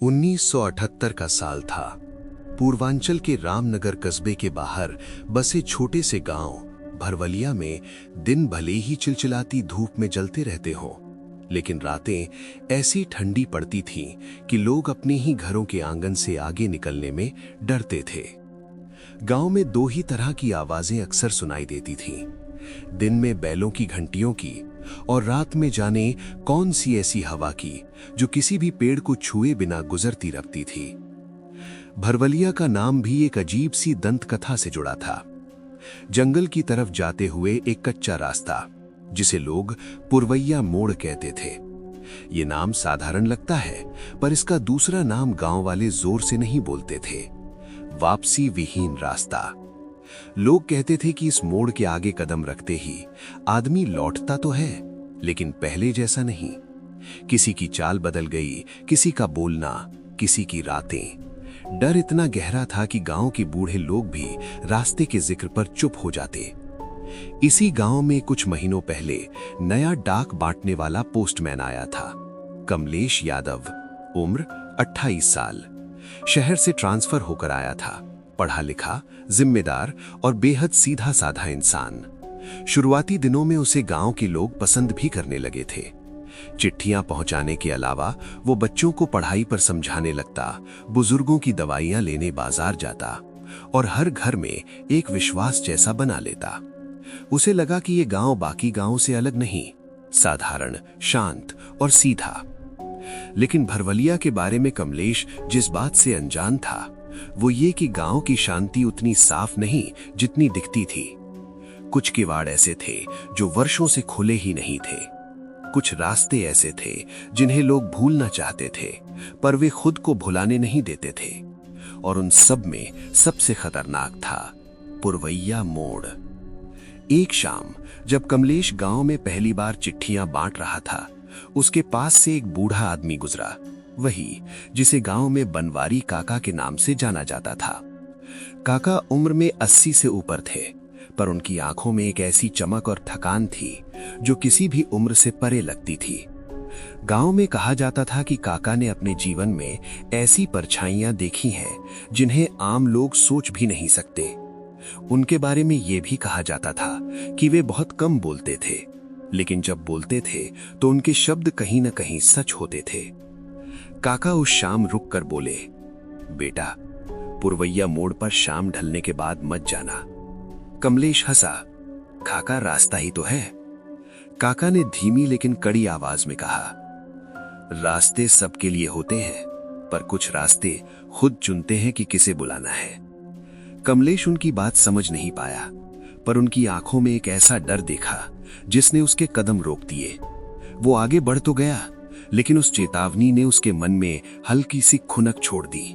1978 का साल था। पूर्वांचल के रामनगर कस्बे के बाहर बसे छोटे से गांव भरवलिया में दिन भले ही चिलचिलाती धूप में जलते रहते हों, लेकिन रातें ऐसी ठंडी पड़ती थीं कि लोग अपने ही घरों के आंगन से आगे निकलने में डरते थे। गांव में दो ही तरह की आवाजें अक्सर सुनाई देती थीं, दिन में बैलों की घंटियों की और रात में जाने कौन सी ऐसी हवा की जो किसी भी पेड़ को छुए बिना गुजरती रखती थी। भरवलिया का नाम भी एक अजीब सी दंत कथा से जुड़ा था। जंगल की तरफ जाते हुए एक कच्चा रास्ता, जिसे लोग पुरवैया मोड़ कहते थे। ये नाम साधारण लगता है, पर इसका दूसरा नाम गांव वाले जोर से नहीं बोलते थे, वापसी विहीन रास्ता। लोग कहते थे कि इस मोड़ के आगे कदम रखते ही आदमी लौटता तो है, लेकिन पहले जैसा नहीं। किसी की चाल बदल गई, किसी का बोलना, किसी की रातें। डर इतना गहरा था कि गांव के बूढ़े लोग भी रास्ते के जिक्र पर चुप हो जाते। इसी गांव में कुछ महीनों पहले नया डाक बांटने वाला पोस्टमैन आया था। कमलेश यादव, उम्र 28 साल, शहर से ट्रांसफर होकर आया था। पढ़ा लिखा, जिम्मेदार और बेहद सीधा साधा इंसान। शुरुआती दिनों में उसे गांव के लोग पसंद भी करने लगे थे। चिट्ठियां पहुंचाने के अलावा वो बच्चों को पढ़ाई पर समझाने लगता, बुजुर्गों की दवाइयां लेने बाजार जाता और हर घर में एक विश्वास जैसा बना लेता। उसे लगा कि ये गांव बाकी गांवों से अलग नहीं, साधारण, शांत और सीधा। लेकिन भरवलिया के बारे में कमलेश जिस बात से अनजान था, वो ये कि गांव की शांति उतनी साफ नहीं जितनी दिखती थी। कुछ किवाड़ ऐसे थे जो वर्षों से खुले ही नहीं थे। कुछ रास्ते ऐसे थे जिन्हें लोग भूलना चाहते थे, पर वे खुद को भुलाने नहीं देते थे। और उन सब में सबसे खतरनाक था पुरवैया मोड़। एक शाम जब कमलेश गांव में पहली बार चिट्ठियां बांट रहा था, उसके पास से एक बूढ़ा आदमी गुजरा, वही जिसे गांव में बनवारी काका के नाम से जाना जाता था। काका उम्र में 80 से ऊपर थे, पर उनकी आंखों में एक ऐसी चमक और थकान थी जो किसी भी उम्र से परे लगती थी। गांव में कहा जाता था कि काका ने अपने जीवन में ऐसी परछाइयां देखी हैं जिन्हें आम लोग सोच भी नहीं सकते। उनके बारे में यह भी कहा जाता था कि वे बहुत कम बोलते थे, लेकिन जब बोलते थे तो उनके शब्द कहीं न कहीं सच होते थे। काका उस शाम रुक कर बोले, बेटा, पुरवैया मोड़ पर शाम ढलने के बाद मत जाना। कमलेश हंसा, काका रास्ता ही तो है। काका ने धीमी लेकिन कड़ी आवाज में कहा, रास्ते सबके लिए होते हैं, पर कुछ रास्ते खुद चुनते हैं कि किसे बुलाना है। कमलेश उनकी बात समझ नहीं पाया, पर उनकी आंखों में एक ऐसा डर देखा जिसने उसके कदम रोक दिए। वो आगे बढ़ तो गया, लेकिन उस चेतावनी ने उसके मन में हल्की सी खुनक छोड़ दी।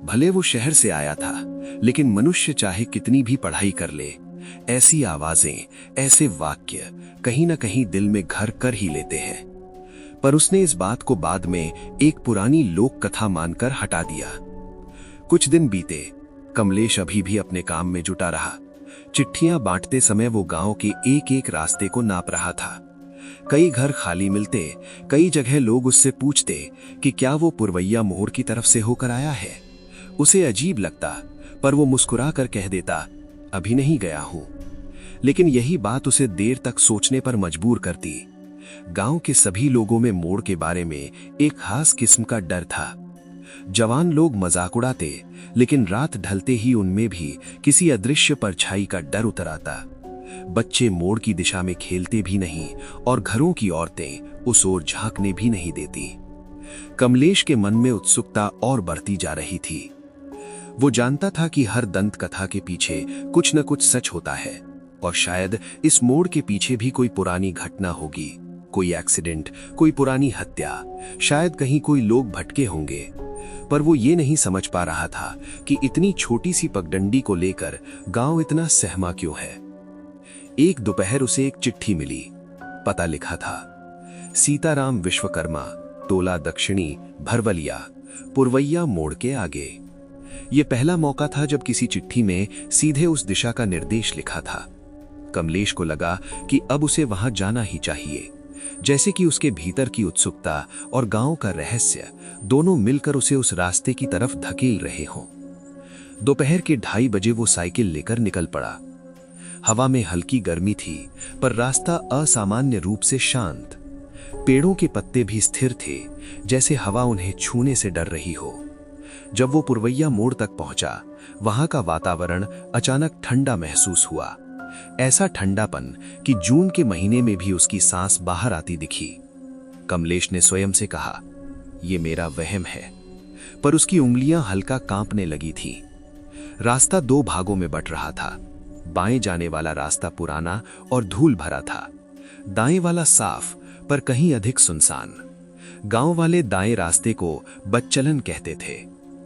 भले वो शहर से आया था, लेकिन मनुष्य चाहे कितनी भी पढ़ाई कर ले, ऐसी आवाजें, ऐसे वाक्य कहीं ना कहीं दिल में घर कर ही लेते हैं। पर उसने इस बात को बाद में एक पुरानी लोक कथा मानकर हटा दिया। कुछ दिन बीते, कमलेश अभी भी अपने काम में जुटा रहा। चिट्ठियां बांटते समय वो गांव के एक एक रास्ते को नाप रहा था। कई घर खाली मिलते, कई जगह लोग उससे पूछते कि क्या वो पुरवैया मोड़ की तरफ से होकर आया है। उसे अजीब लगता, पर वो मुस्कुरा कर कह देता, अभी नहीं गया हूं। लेकिन यही बात उसे देर तक सोचने पर मजबूर करती। गांव के सभी लोगों में मोड़ के बारे में एक खास किस्म का डर था। जवान लोग मजाक उड़ाते, लेकिन रात ढलते ही उनमें भी किसी अदृश्य परछाई का डर उतर आता। बच्चे मोड़ की दिशा में खेलते भी नहीं और घरों की औरतें उस ओर झांकने भी नहीं देती। कमलेश के मन में उत्सुकता और बढ़ती जा रही थी। वो जानता था कि हर दंत कथा के पीछे कुछ न कुछ सच होता है, और शायद इस मोड़ के पीछे भी कोई पुरानी घटना होगी, कोई एक्सीडेंट, कोई पुरानी हत्या, शायद कहीं कोई लोग भटके होंगे। पर वो ये नहीं समझ पा रहा था कि इतनी छोटी सी पगडंडी को लेकर गांव इतना सहमा क्यों है। एक दोपहर उसे एक चिट्ठी मिली। पता लिखा था, सीताराम विश्वकर्मा, टोला दक्षिणी, भरवलिया, पुरवैया मोड़ के आगे। ये पहला मौका था जब किसी चिट्ठी में सीधे उस दिशा का निर्देश लिखा था। कमलेश को लगा कि अब उसे वहां जाना ही चाहिए, जैसे कि उसके भीतर की उत्सुकता और गांव का रहस्य दोनों मिलकर उसे उस रास्ते की तरफ धकेल रहे हों। दोपहर के 2:30 बजे वो साइकिल लेकर निकल पड़ा। हवा में हल्की गर्मी थी, पर रास्ता असामान्य रूप से शांत। पेड़ों के पत्ते भी स्थिर थे, जैसे हवा उन्हें छूने से डर रही हो। जब वो पुरवैया मोड़ तक पहुंचा, वहां का वातावरण अचानक ठंडा महसूस हुआ। ऐसा ठंडापन कि जून के महीने में भी उसकी सांस बाहर आती दिखी। कमलेश ने स्वयं से कहा, ये मेरा वहम है, पर उसकी उंगलियां हल्का कांपने लगी थी। रास्ता 2 भागों में बट रहा था। बाएं जाने वाला रास्ता पुराना और धूल भरा था, दाएं वाला साफ पर कहीं अधिक सुनसान। गांव वाले दाएं रास्ते को बदचलन कहते थे,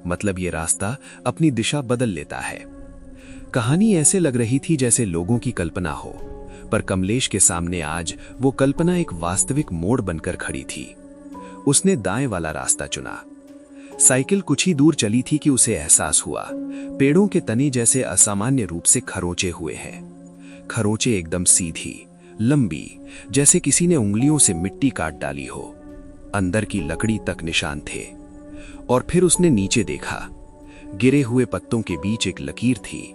मतलब ये रास्ता अपनी दिशा बदल लेता है। कहानी ऐसे लग रही थी जैसे लोगों की कल्पना हो, पर कमलेश के सामने आज वो कल्पना एक वास्तविक मोड़ बनकर खड़ी थी। उसने दाएं वाला रास्ता चुना। साइकिल कुछ ही दूर चली थी कि उसे एहसास हुआ, पेड़ों के तने जैसे असामान्य रूप से खरोंचे हुए हैं। खरोंचे एकदम सीधी, लंबी, जैसे किसी ने उंगलियों से मिट्टी काट डाली हो। अंदर की लकड़ी तक निशान थे। और फिर उसने नीचे देखा। गिरे हुए पत्तों के बीच एक लकीर थी,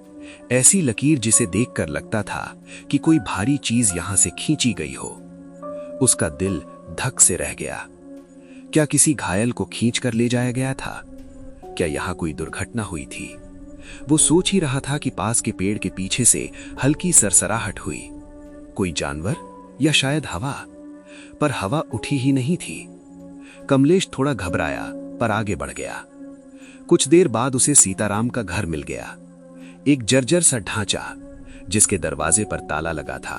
ऐसी लकीर जिसे देखकर लगता था कि कोई भारी चीज यहां से खींची गई हो। उसका दिल धक से रह गया। क्या किसी घायल को खींच कर ले जाया गया था? क्या यहां कोई दुर्घटना हुई थी? वो सोच ही रहा था कि पास के पेड़ के पीछे से हल्की सरसराहट हुई। कोई जानवर या शायद हवा? पर हवा उठी ही नहीं थी। कमलेश थोड़ा घबराया, पर आगे बढ़ गया। कुछ देर बाद उसे सीताराम का घर मिल गया। एक जर्जर सा ढांचा, जिसके दरवाजे पर ताला लगा था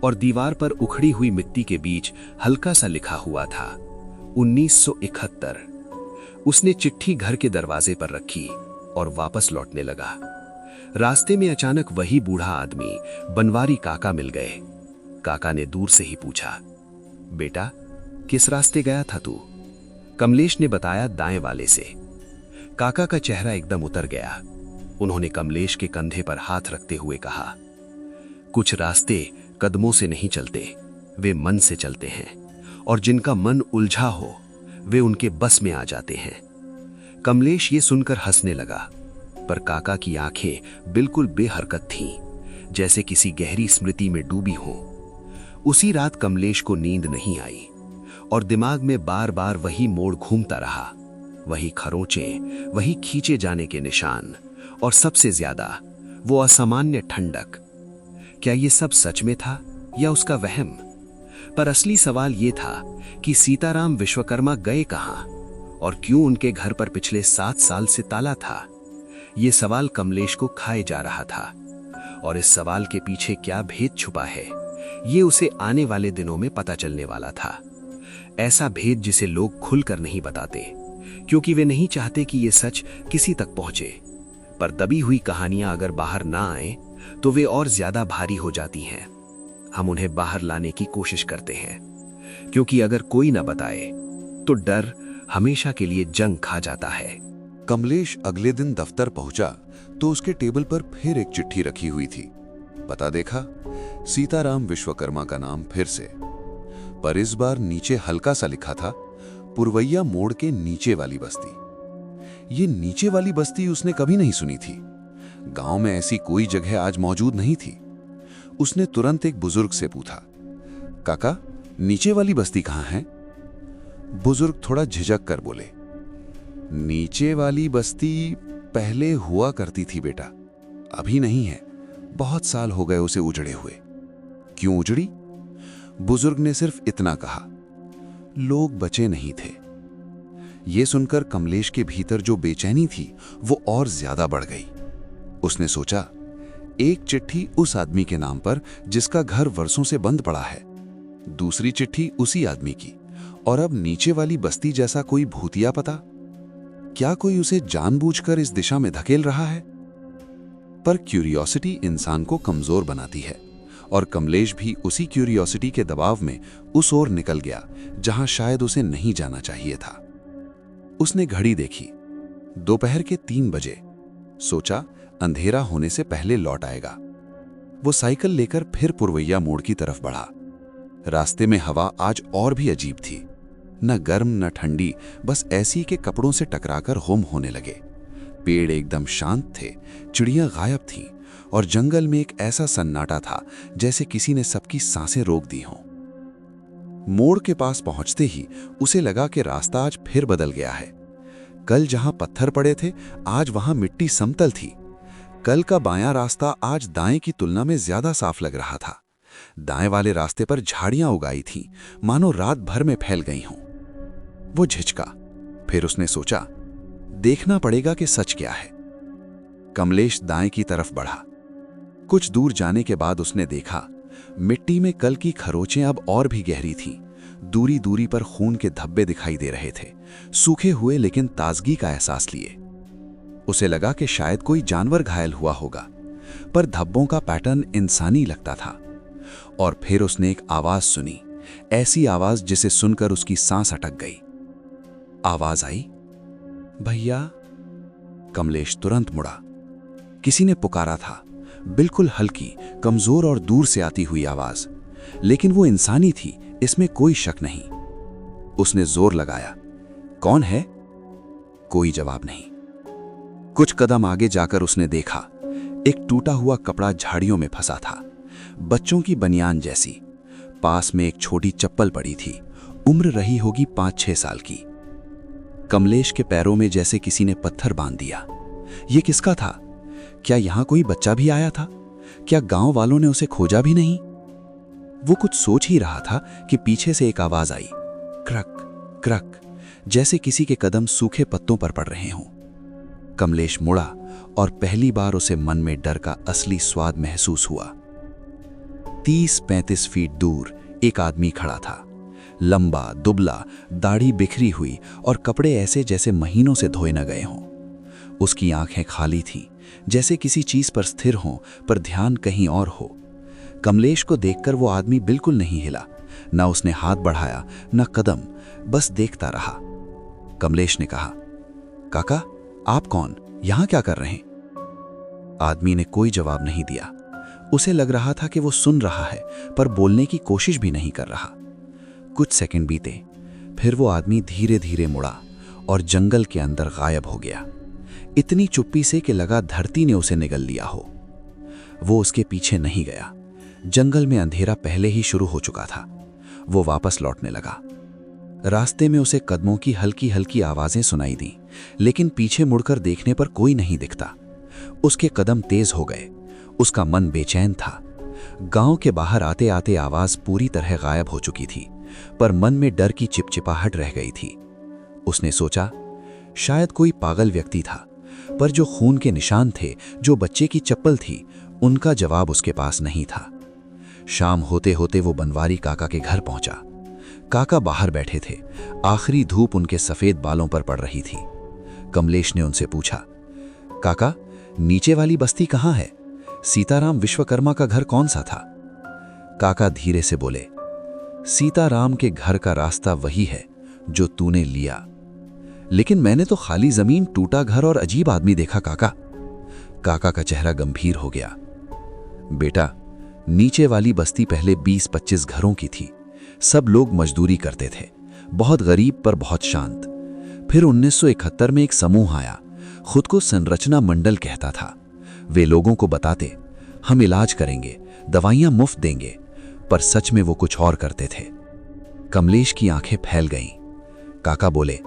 और दीवार पर उखड़ी हुई मिट्टी के बीच हल्का सा लिखा हुआ था, 1971। उसने चिट्ठी घर के दरवाजे पर रखी और वापस लौटने लगा। रास्ते में अचानक वही बूढ़ा आदमी बनवारी काका मिल गए। काका ने दूर से ही पूछा, बेटा, किस रास्ते गया था तू? कमलेश ने बताया, दाएं वाले से। काका का चेहरा एकदम उतर गया। उन्होंने कमलेश के कंधे पर हाथ रखते हुए कहा, कुछ रास्ते कदमों से नहीं चलते, वे मन से चलते हैं, और जिनका मन उलझा हो वे उनके बस में आ जाते हैं। कमलेश ये सुनकर हंसने लगा, पर काका की आंखें बिल्कुल बेहरकत थीं, जैसे किसी गहरी स्मृति में डूबी हों। उसी रात कमलेश को नींद नहीं आई और दिमाग में बार बार वही मोड़ घूमता रहा, वही खरोंचे, वही खींचे जाने के निशान, और सबसे ज्यादा वो असामान्य ठंडक। क्या ये सब सच में था या उसका वहम? पर असली सवाल ये था कि सीताराम विश्वकर्मा गए कहां और क्यों उनके घर पर पिछले 7 साल से ताला था। ये सवाल कमलेश को खाए जा रहा था, और इस सवाल के पीछे क्या भेद छुपा है, ये उसे आने वाले दिनों में पता चलने वाला था। ऐसा भेद जिसे लोग खुलकर नहीं बताते, क्योंकि वे नहीं चाहते कि ये सच किसी तक पहुंचे। पर दबी हुई कहानियां अगर बाहर ना आए तो वे और ज्यादा भारी हो जाती हैं। हम उन्हें बाहर लाने की कोशिश करते हैं, क्योंकि अगर कोई ना बताए तो डर हमेशा के लिए जंग खा जाता है। कमलेश अगले दिन दफ्तर पहुंचा तो उसके टेबल पर फिर एक चिट्ठी रखी हुई थी। पता देखा, सीताराम विश्वकर्मा का नाम फिर से, पर इस बार नीचे हल्का सा लिखा था, पुरवैया मोड़ के नीचे वाली बस्ती। ये नीचे वाली बस्ती उसने कभी नहीं सुनी थी। गांव में ऐसी कोई जगह आज मौजूद नहीं थी। उसने तुरंत एक बुजुर्ग से पूछा, काका, नीचे वाली बस्ती कहां है? बुजुर्ग थोड़ा झिझक कर बोले, नीचे वाली बस्ती पहले हुआ करती थी बेटा, अभी नहीं है। बहुत साल हो गए उसे उजड़े हुए। क्यों उजड़ी? बुजुर्ग ने सिर्फ इतना कहा, लोग बचे नहीं थे। यह सुनकर कमलेश के भीतर जो बेचैनी थी वो और ज्यादा बढ़ गई। उसने सोचा, एक चिट्ठी उस आदमी के नाम पर जिसका घर वर्षों से बंद पड़ा है, दूसरी चिट्ठी उसी आदमी की, और अब नीचे वाली बस्ती जैसा कोई भूतिया पता। क्या कोई उसे जानबूझकर इस दिशा में धकेल रहा है? पर क्यूरियोसिटी इंसान को कमजोर बनाती है, और कमलेश भी उसी क्यूरियोसिटी के दबाव में उस ओर निकल गया जहां शायद उसे नहीं जाना चाहिए था। उसने घड़ी देखी, दोपहर के 3 बजे। सोचा, अंधेरा होने से पहले लौट आएगा। वो साइकिल लेकर फिर पुरवैया मोड़ की तरफ बढ़ा। रास्ते में हवा आज और भी अजीब थी, न गर्म न ठंडी, बस ऐसी के कपड़ों से टकराकर होम होने लगे। पेड़ एकदम शांत थे, चिड़ियां गायब थीं और जंगल में एक ऐसा सन्नाटा था जैसे किसी ने सबकी सांसें रोक दी हों। मोड़ के पास पहुंचते ही उसे लगा कि रास्ता आज फिर बदल गया है। कल जहां पत्थर पड़े थे, आज वहां मिट्टी समतल थी। कल का बायां रास्ता आज दाएं की तुलना में ज्यादा साफ लग रहा था। दाएं वाले रास्ते पर झाड़ियां उगाई थीं, मानो रात भर में फैल गई हों। वो झिझका, फिर उसने सोचा, देखना पड़ेगा कि सच क्या है। कमलेश दाएं की तरफ बढ़ा। कुछ दूर जाने के बाद उसने देखा, मिट्टी में कल की खरोचें अब और भी गहरी थीं। दूरी दूरी पर खून के धब्बे दिखाई दे रहे थे, सूखे हुए लेकिन ताजगी का एहसास लिए। उसे लगा कि शायद कोई जानवर घायल हुआ होगा, पर धब्बों का पैटर्न इंसानी लगता था। और फिर उसने एक आवाज सुनी, ऐसी आवाज जिसे सुनकर उसकी सांस अटक गई। आवाज आई, भैया। कमलेश तुरंत मुड़ा। किसी ने पुकारा था, बिल्कुल हल्की, कमजोर और दूर से आती हुई आवाज, लेकिन वो इंसानी थी, इसमें कोई शक नहीं। उसने जोर लगाया, कौन है? कोई जवाब नहीं। कुछ कदम आगे जाकर उसने देखा, एक टूटा हुआ कपड़ा झाड़ियों में फंसा था, बच्चों की बनियान जैसी। पास में एक छोटी चप्पल पड़ी थी, उम्र रही होगी 5-6 साल की। कमलेश के पैरों में जैसे किसी ने पत्थर बांध दिया। ये किसका था? क्या यहां कोई बच्चा भी आया था? क्या गांव वालों ने उसे खोजा भी नहीं? वो कुछ सोच ही रहा था कि पीछे से एक आवाज आई, क्रक क्रक, जैसे किसी के कदम सूखे पत्तों पर पड़ रहे हों। कमलेश मुड़ा और पहली बार उसे मन में डर का असली स्वाद महसूस हुआ। 30-35 फीट दूर एक आदमी खड़ा था, लंबा, दुबला, दाढ़ी बिखरी हुई और कपड़े ऐसे जैसे महीनों से धोए न गए हों। उसकी आंखें खाली थीं, जैसे किसी चीज पर स्थिर हों, पर ध्यान कहीं और हो। कमलेश को देखकर वो आदमी बिल्कुल नहीं हिला, न उसने हाथ बढ़ाया न कदम, बस देखता रहा। कमलेश ने कहा, काका, आप कौन? यहां क्या कर रहे हैं? आदमी ने कोई जवाब नहीं दिया। उसे लग रहा था कि वो सुन रहा है, पर बोलने की कोशिश भी नहीं कर रहा। कुछ सेकंड बीते, फिर वो आदमी धीरे धीरे मुड़ा और जंगल के अंदर गायब हो गया, इतनी चुप्पी से कि लगा धरती ने उसे निगल लिया हो। वो उसके पीछे नहीं गया। जंगल में अंधेरा पहले ही शुरू हो चुका था। वो वापस लौटने लगा। रास्ते में उसे कदमों की हल्की हल्की आवाजें सुनाई दी, लेकिन पीछे मुड़कर देखने पर कोई नहीं दिखता। उसके कदम तेज हो गए। उसका मन बेचैन था। गांव के बाहर आते आते आवाज पूरी तरह गायब हो चुकी थी, पर मन में डर की चिपचिपाहट रह गई थी। उसने सोचा, शायद कोई पागल व्यक्ति था, पर जो खून के निशान थे, जो बच्चे की चप्पल थी, उनका जवाब उसके पास नहीं था। शाम होते होते वो बनवारी काका के घर पहुंचा। काका बाहर बैठे थे। आखिरी धूप उनके सफेद बालों पर पड़ रही थी। कमलेश ने उनसे पूछा, काका, नीचे वाली बस्ती कहाँ है? सीताराम विश्वकर्मा का घर कौन सा था? काका धीरे से बोले, सीताराम के घर का रास्ता वही है जो तूने लिया। लेकिन मैंने तो खाली जमीन, टूटा घर और अजीब आदमी देखा काका। काका का चेहरा गंभीर हो गया। बेटा, नीचे वाली बस्ती पहले 20-25 घरों की थी। सब लोग मजदूरी करते थे, बहुत गरीब पर बहुत शांत। फिर 1971 में एक समूह आया, खुद को संरचना मंडल कहता था। वे लोगों को बताते, हम इलाज करेंगे, दवाइयां मुफ्त देंगे, पर सच में वो कुछ और करते थे। कमलेश की आंखें फैल गईं। काका बोले,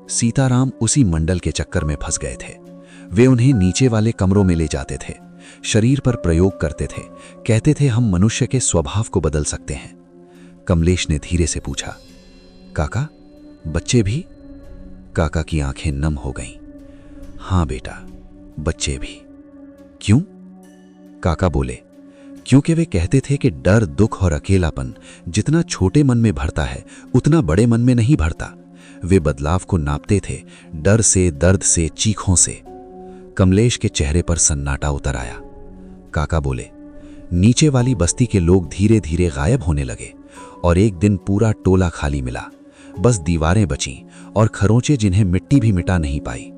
सीताराम उसी मंडल के चक्कर में फंस गए थे। वे उन्हें नीचे वाले कमरों में ले जाते थे, शरीर पर प्रयोग करते थे, कहते थे हम मनुष्य के स्वभाव को बदल सकते हैं। कमलेश ने धीरे से पूछा, काका, बच्चे भी? काका की आंखें नम हो गईं। हां बेटा, बच्चे भी। क्यों? काका बोले, क्योंकि वे कहते थे कि डर, दुख और अकेलापन जितना छोटे मन में भरता है, उतना बड़े मन में नहीं भरता। वे बदलाव को नापते थे, डर से, दर्द से, चीखों से। कमलेश के चेहरे पर सन्नाटा उतर आया। काका बोले, नीचे वाली बस्ती के लोग धीरे धीरे गायब होने लगे और एक दिन पूरा टोला खाली मिला। बस दीवारें बचीं और खरोंचे जिन्हें मिट्टी भी मिटा नहीं पाई।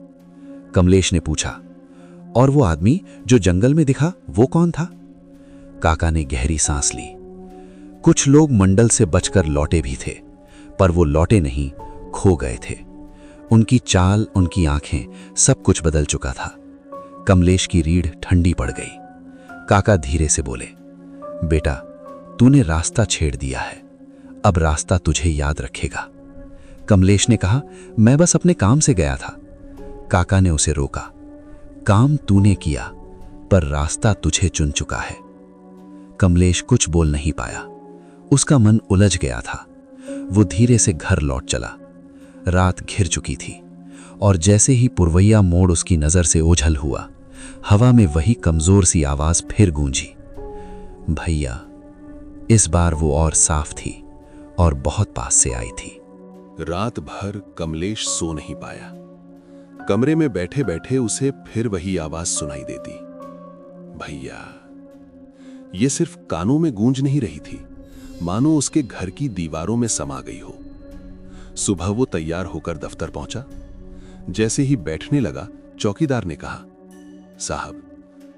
कमलेश ने पूछा, और वो आदमी जो जंगल में दिखा, वो कौन था? काका ने गहरी सांस ली। कुछ लोग मंडल से बचकर लौटे भी थे, पर वो लौटे नहीं, खो गए थे। उनकी चाल, उनकी आंखें, सब कुछ बदल चुका था। कमलेश की रीढ़ ठंडी पड़ गई। काका धीरे से बोले, बेटा, तूने रास्ता छेड़ दिया है, अब रास्ता तुझे याद रखेगा। कमलेश ने कहा, मैं बस अपने काम से गया था। काका ने उसे रोका, काम तूने किया, पर रास्ता तुझे चुन चुका है। कमलेश कुछ बोल नहीं पाया, उसका मन उलझ गया था। वो धीरे से घर लौट चला। रात घिर चुकी थी और जैसे ही पुरवैया मोड़ उसकी नजर से ओझल हुआ, हवा में वही कमजोर सी आवाज फिर गूंजी, भैया। इस बार वो और साफ थी और बहुत पास से आई थी। रात भर कमलेश सो नहीं पाया। कमरे में बैठे बैठे उसे फिर वही आवाज सुनाई देती, भैया। ये सिर्फ कानों में गूंज नहीं रही थी, मानो उसके घर की दीवारों में समा गई हो। सुबह वो तैयार होकर दफ्तर पहुंचा। जैसे ही बैठने लगा, चौकीदार ने कहा, साहब,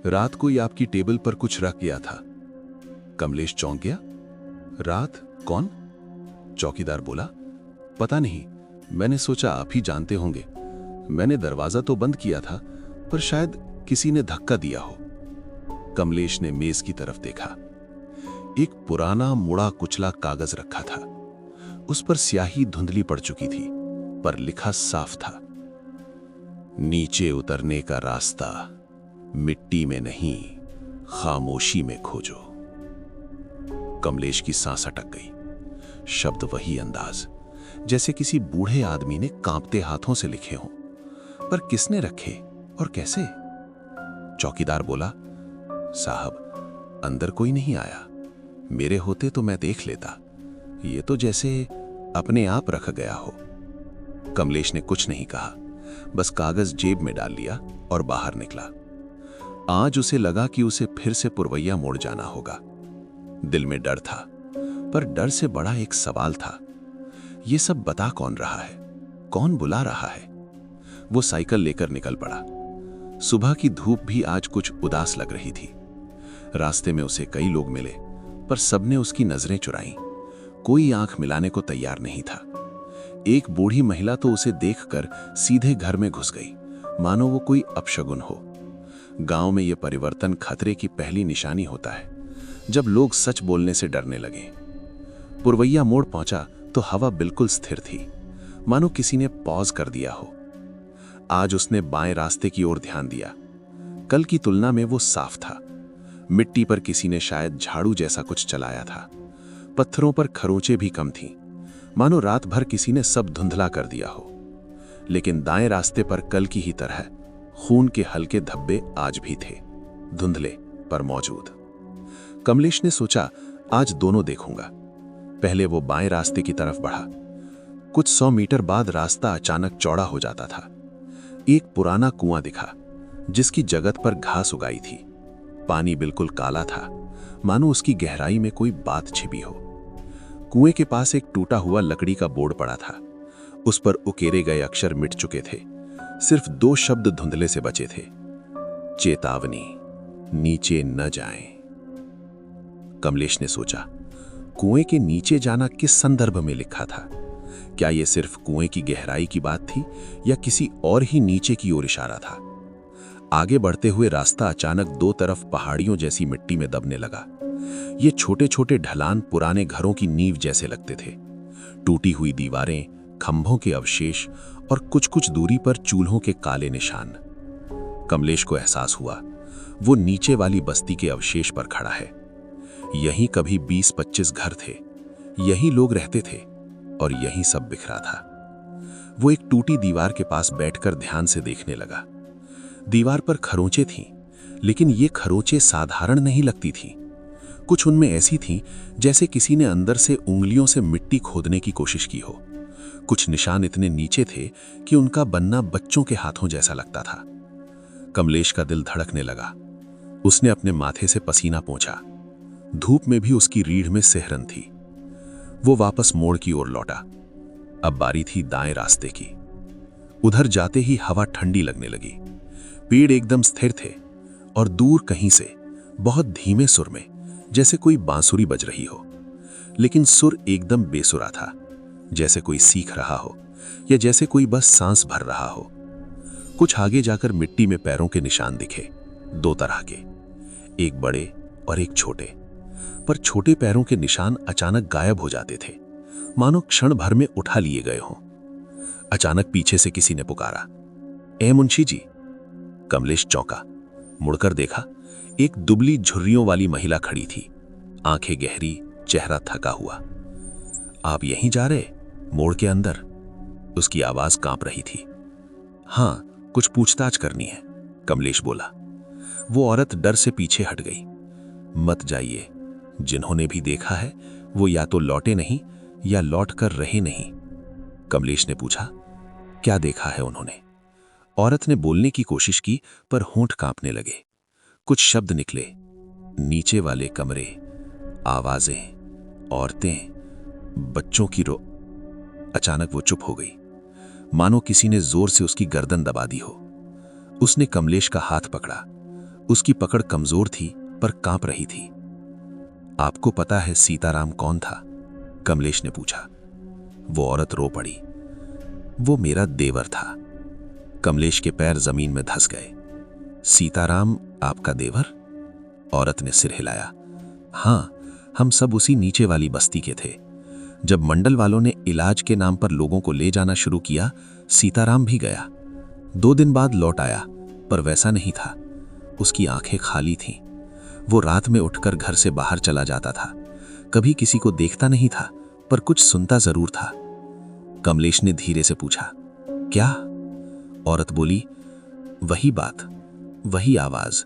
रात को ही आपकी टेबल पर कुछ रख गया था। कमलेश चौंक गया। रात? कौन? चौकीदार बोला, पता नहीं, मैंने सोचा आप ही जानते होंगे। मैंने दरवाजा तो बंद किया था, पर शायद किसी ने धक्का दिया हो। कमलेश ने मेज की तरफ देखा। एक पुराना मुड़ा कुचला कागज रखा था। उस पर स्याही धुंधली पड़ चुकी थी, पर लिखा साफ था, नीचे उतरने का रास्ता मिट्टी में नहीं, खामोशी में खोजो। कमलेश की सांस अटक गई। शब्द वही अंदाज, जैसे किसी बूढ़े आदमी ने कांपते हाथों से लिखे हों, पर किसने रखे और कैसे? चौकीदार बोला, साहब, अंदर कोई नहीं आया। मेरे होते तो मैं देख लेता। ये तो जैसे अपने आप रखा गया हो। कमलेश ने कुछ नहीं कहा, बस कागज जेब में डाल लिया और बाहर निकला। आज उसे लगा कि उसे फिर से पुरवैया मोड़ जाना होगा। दिल में डर था, पर डर से बड़ा एक सवाल था, ये सब बता कौन रहा है, कौन बुला रहा है? वो साइकिल लेकर निकल पड़ा। सुबह की धूप भी आज कुछ उदास लग रही थी। रास्ते में उसे कई लोग मिले, पर सबने उसकी नजरें चुराई। कोई आंख मिलाने को तैयार नहीं था। एक बूढ़ी महिला तो उसे देखकर सीधे घर में घुस गई, मानो वो कोई अपशगुन हो। गांव में ये परिवर्तन खतरे की पहली निशानी होता है, जब लोग सच बोलने से डरने लगे। पुरवैया मोड़ पहुंचा तो हवा बिल्कुल स्थिर थी, मानो किसी ने पॉज कर दिया हो। आज उसने बाएं रास्ते की ओर ध्यान दिया। कल की तुलना में वो साफ था। मिट्टी पर किसी ने शायद झाड़ू जैसा कुछ चलाया था। पत्थरों पर खरोंचें भी कम थीं, मानो रात भर किसी ने सब धुंधला कर दिया हो। लेकिन दाएं रास्ते पर कल की ही तरह खून के हल्के धब्बे आज भी थे, धुंधले पर मौजूद। कमलेश ने सोचा, आज दोनों देखूंगा। पहले वो बाएं रास्ते की तरफ बढ़ा। कुछ 100 मीटर बाद रास्ता अचानक चौड़ा हो जाता था। एक पुराना कुआं दिखा, जिसकी जगत पर घास उगाई थी। पानी बिल्कुल काला था, मानो उसकी गहराई में कोई बात छिपी हो। कुएं के पास एक टूटा हुआ लकड़ी का बोर्ड पड़ा था। उस पर उकेरे गए अक्षर मिट चुके थे। सिर्फ 2 शब्द धुंधले से बचे थे, चेतावनी, नीचे न जाएं। कमलेश ने सोचा, कुएं के नीचे जाना किस संदर्भ में लिखा था? क्या यह सिर्फ कुएं की गहराई की बात थी, या किसी और ही नीचे की ओर इशारा था? आगे बढ़ते हुए रास्ता अचानक 2 तरफ पहाड़ियों जैसी मिट्टी में दबने लगा। ये छोटे छोटे ढलान पुराने घरों की नींव जैसे लगते थे। टूटी हुई दीवारें, खंभों के अवशेष और कुछ कुछ दूरी पर चूल्हों के काले निशान। कमलेश को एहसास हुआ, वो नीचे वाली बस्ती के अवशेष पर खड़ा है। यहीं कभी 20-25 घर थे, यहीं लोग रहते थे और यहीं सब बिखरा था। वो एक टूटी दीवार के पास बैठकर ध्यान से देखने लगा। दीवार पर खरोंचें थीं, लेकिन ये खरोंचें साधारण नहीं लगती थीं। कुछ उनमें ऐसी थीं जैसे किसी ने अंदर से उंगलियों से मिट्टी खोदने की कोशिश की हो। कुछ निशान इतने नीचे थे कि उनका बनना बच्चों के हाथों जैसा लगता था। कमलेश का दिल धड़कने लगा। उसने अपने माथे से पसीना पोंछा। धूप में भी उसकी रीढ़ में सिहरन थी। वो वापस मोड़ की ओर लौटा। अब बारी थी दाएं रास्ते की। उधर जाते ही हवा ठंडी लगने लगी। पेड़ एकदम स्थिर थे और दूर कहीं से बहुत धीमे सुर में जैसे कोई बांसुरी बज रही हो। लेकिन सुर एकदम बेसुरा था, जैसे कोई सीख रहा हो या जैसे कोई बस सांस भर रहा हो। कुछ आगे जाकर मिट्टी में पैरों के निशान दिखे, 2 तरह के, एक बड़े और एक छोटे। पर छोटे पैरों के निशान अचानक गायब हो जाते थे, मानो क्षण भर में उठा लिए गए हों। अचानक पीछे से किसी ने पुकारा, ए मुंशी जी। कमलेश चौंका, मुड़कर देखा, एक दुबली झुर्रियों वाली महिला खड़ी थी, आंखें गहरी, चेहरा थका हुआ। आप यहीं जा रहे? मोड़ के अंदर। उसकी आवाज कांप रही थी। हाँ, कुछ पूछताछ करनी है, कमलेश बोला। वो औरत डर से पीछे हट गई। मत जाइए, जिन्होंने भी देखा है वो या तो लौटे नहीं या लौट कर रहे नहीं। कमलेश ने पूछा, क्या देखा है उन्होंने? औरत ने बोलने की कोशिश की, पर होंठ कांपने लगे। कुछ शब्द निकले, नीचे वाले कमरे, आवाजें, औरतें, बच्चों की रो। अचानक वो चुप हो गई, मानो किसी ने जोर से उसकी गर्दन दबा दी हो। उसने कमलेश का हाथ पकड़ा। उसकी पकड़ कमजोर थी पर कांप रही थी। आपको पता है सीताराम कौन था? कमलेश ने पूछा। वो औरत रो पड़ी। वो मेरा देवर था। कमलेश के पैर जमीन में धंस गए। सीताराम आपका देवर? औरत ने सिर हिलाया। हाँ, हम सब उसी नीचे वाली बस्ती के थे। जब मंडल वालों ने इलाज के नाम पर लोगों को ले जाना शुरू किया, सीताराम भी गया। 2 दिन बाद लौट आया, पर वैसा नहीं था। उसकी आंखें खाली थीं। वो रात में उठकर घर से बाहर चला जाता था। कभी किसी को देखता नहीं था, पर कुछ सुनता जरूर था। कमलेश ने धीरे से पूछा, क्या? औरत बोली, वही बात, वही आवाज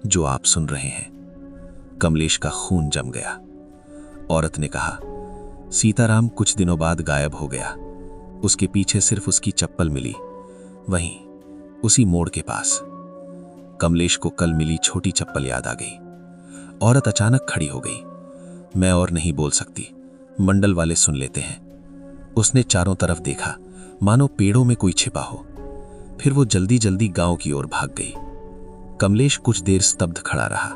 जो आप सुन रहे हैं। कमलेश का खून जम गया। औरत ने कहा, सीताराम कुछ दिनों बाद गायब हो गया। उसके पीछे सिर्फ उसकी चप्पल मिली, वहीं उसी मोड़ के पास। कमलेश को कल मिली छोटी चप्पल याद आ गई। औरत अचानक खड़ी हो गई। मैं और नहीं बोल सकती, मंडल वाले सुन लेते हैं। उसने चारों तरफ देखा, मानो पेड़ों में कोई छिपा हो। फिर वो जल्दी जल्दी गांव की ओर भाग गई। कमलेश कुछ देर स्तब्ध खड़ा रहा।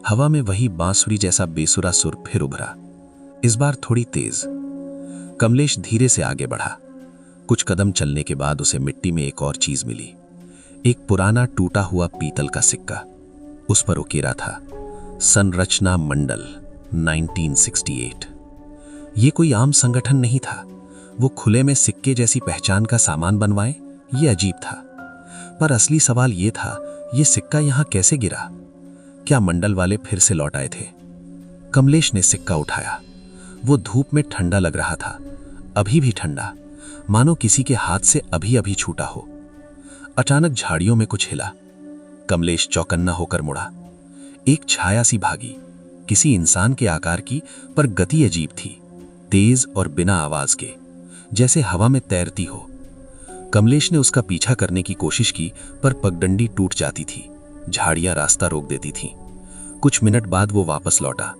हवा में वही बांसुरी जैसा बेसुरा सुर फिर उभरा, इस बार थोड़ी तेज। कमलेश धीरे से आगे बढ़ा। कुछ कदम चलने के बाद उसे मिट्टी में एक और चीज मिली, एक पुराना टूटा हुआ पीतल का सिक्का। उस पर उकेरा था, संरचना मंडल 1968। ये कोई आम संगठन नहीं था। वो खुले में सिक्के जैसी पहचान का सामान बनवाए, ये अजीब था। पर असली सवाल ये था, ये सिक्का यहां कैसे गिरा? क्या मंडल वाले फिर से लौट आए थे? कमलेश ने सिक्का उठाया। वो धूप में ठंडा लग रहा था, अभी भी ठंडा, मानो किसी के हाथ से अभी अभी छूटा हो। अचानक झाड़ियों में कुछ हिला। कमलेश चौकन्ना होकर मुड़ा। एक छाया सी भागी, किसी इंसान के आकार की, पर गति अजीब थी, तेज और बिना आवाज के, जैसे हवा में तैरती हो। कमलेश ने उसका पीछा करने की कोशिश की, पर पगडंडी टूट जाती थी, झाड़ियां रास्ता रोक देती थीं। कुछ मिनट बाद वो वापस लौटा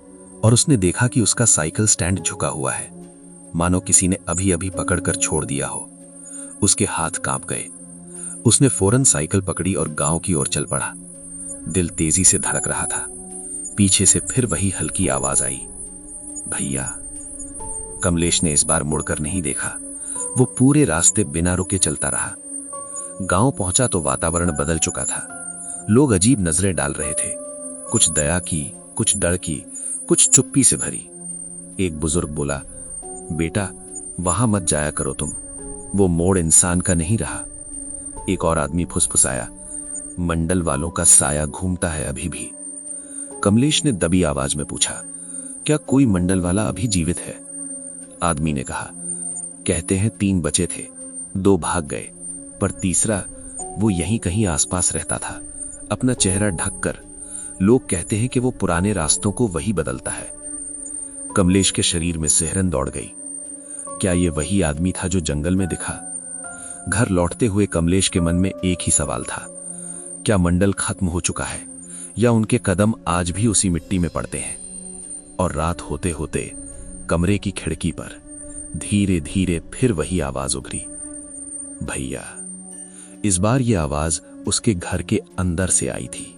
और उसने देखा कि उसका साइकिल स्टैंड झुका हुआ है, मानो किसी ने अभी अभी पकड़कर छोड़ दिया हो। उसके हाथ कांप गए। उसने फौरन साइकिल पकड़ी और गांव की ओर चल पड़ा। दिल तेजी से धड़क रहा था। पीछे से फिर वही हल्की आवाज आई, भैया। कमलेश ने इस बार मुड़कर नहीं देखा। वो पूरे रास्ते बिना रुके चलता रहा। गांव पहुंचा तो वातावरण बदल चुका था। लोग अजीब नजरें डाल रहे थे, कुछ दया की, कुछ डर की, कुछ चुप्पी से भरी। एक बुजुर्ग बोला, बेटा वहां मत जाया करो तुम, वो मोड़ इंसान का नहीं रहा। एक और आदमी फुसफुसाया, मंडल वालों का साया घूमता है अभी भी। कमलेश ने दबी आवाज में पूछा, क्या कोई मंडल वाला अभी जीवित है? आदमी ने कहा, कहते हैं 3 बचे थे, 2 भाग गए, पर तीसरा वो यहीं कहीं आसपास रहता था, अपना चेहरा ढककर। लोग कहते हैं कि वो पुराने रास्तों को वही बदलता है। कमलेश के शरीर में सिहरन दौड़ गई। क्या ये वही आदमी था जो जंगल में दिखा? घर लौटते हुए कमलेश के मन में एक ही सवाल था, क्या मंडल खत्म हो चुका है या उनके कदम आज भी उसी मिट्टी में पड़ते हैं? और रात होते होते कमरे की खिड़की पर धीरे धीरे फिर वही आवाज उभरी, भैया। इस बार यह आवाज उसके घर के अंदर से आई थी।